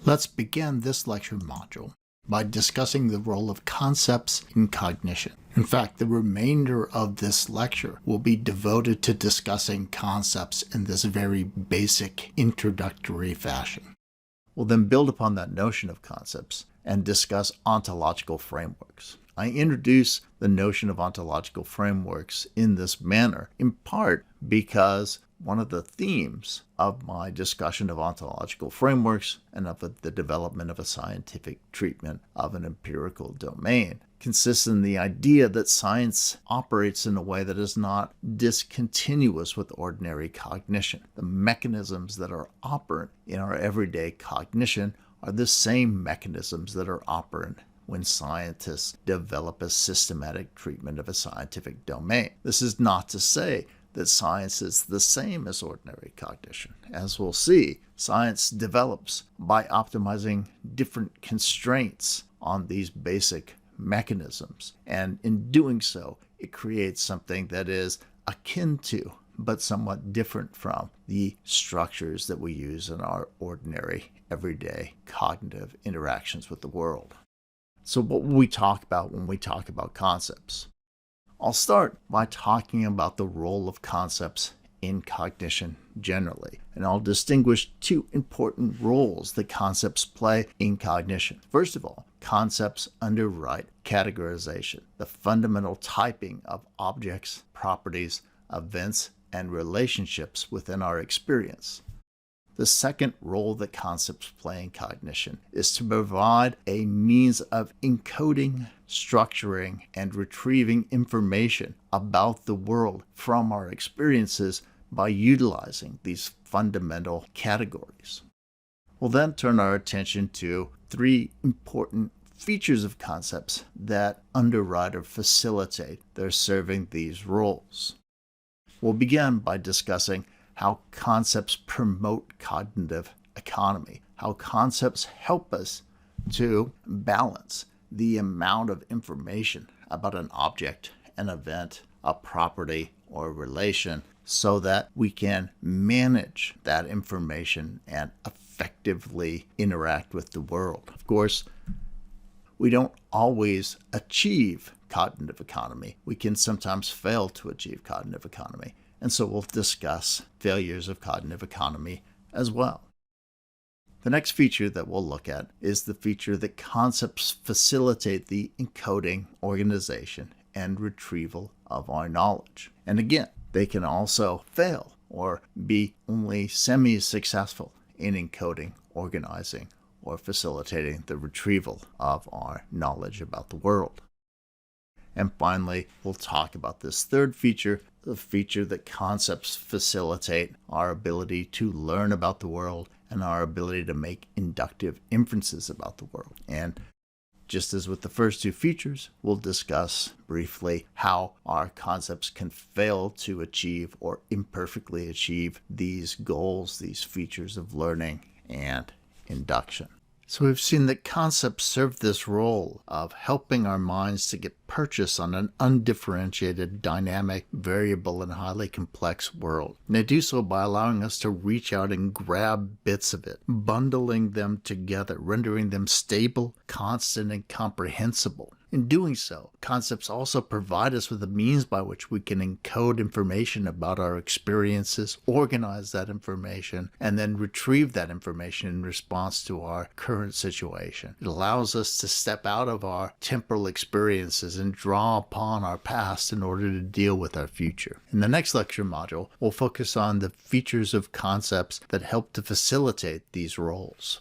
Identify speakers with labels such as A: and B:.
A: Let's begin this lecture module by discussing the role of concepts in cognition. In fact, the remainder of this lecture will be devoted to discussing concepts in this very basic introductory fashion. We'll then build upon that notion of concepts and discuss ontological frameworks. I introduce the notion of ontological frameworks in this manner, in part because one of the themes of my discussion of ontological frameworks and of the development of a scientific treatment of an empirical domain consists in the idea that science operates in a way that is not discontinuous with ordinary cognition. The mechanisms that are operant in our everyday cognition are the same mechanisms that are operant when scientists develop a systematic treatment of a scientific domain. This is not to say that science is the same as ordinary cognition. As we'll see, science develops by optimizing different constraints on these basic mechanisms. And in doing so, it creates something that is akin to, but somewhat different from, the structures that we use in our ordinary, everyday cognitive interactions with the world. So what will we talk about when we talk about concepts? I'll start by talking about the role of concepts in cognition generally, and I'll distinguish two important roles that concepts play in cognition. First of all, concepts underwrite categorization, the fundamental typing of objects, properties, events, and relationships within our experience. The second role that concepts play in cognition is to provide a means of encoding, structuring, and retrieving information about the world from our experiences by utilizing these fundamental categories. We'll then turn our attention to three important features of concepts that underwrite or facilitate their serving these roles. We'll begin by discussing how concepts promote cognitive economy, how concepts help us to balance the amount of information about an object, an event, a property, or relation so that we can manage that information and effectively interact with the world. Of course, we don't always achieve cognitive economy. We can sometimes fail to achieve cognitive economy. And so we'll discuss failures of cognitive economy as well. The next feature that we'll look at is the feature that concepts facilitate the encoding, organization, and retrieval of our knowledge. And again, they can also fail or be only semi-successful in encoding, organizing, or facilitating the retrieval of our knowledge about the world. And finally, we'll talk about this third feature, the feature that concepts facilitate our ability to learn about the world and our ability to make inductive inferences about the world. And just as with the first two features, we'll discuss briefly how our concepts can fail to achieve or imperfectly achieve these goals, these features of learning and induction. So we've seen that concepts serve this role of helping our minds to get purchase on an undifferentiated, dynamic, variable, and highly complex world. And they do so by allowing us to reach out and grab bits of it, bundling them together, rendering them stable, constant, and comprehensible. In doing so, concepts also provide us with a means by which we can encode information about our experiences, organize that information, and then retrieve that information in response to our current situation. It allows us to step out of our temporal experiences and draw upon our past in order to deal with our future. In the next lecture module, we'll focus on the features of concepts that help to facilitate these roles.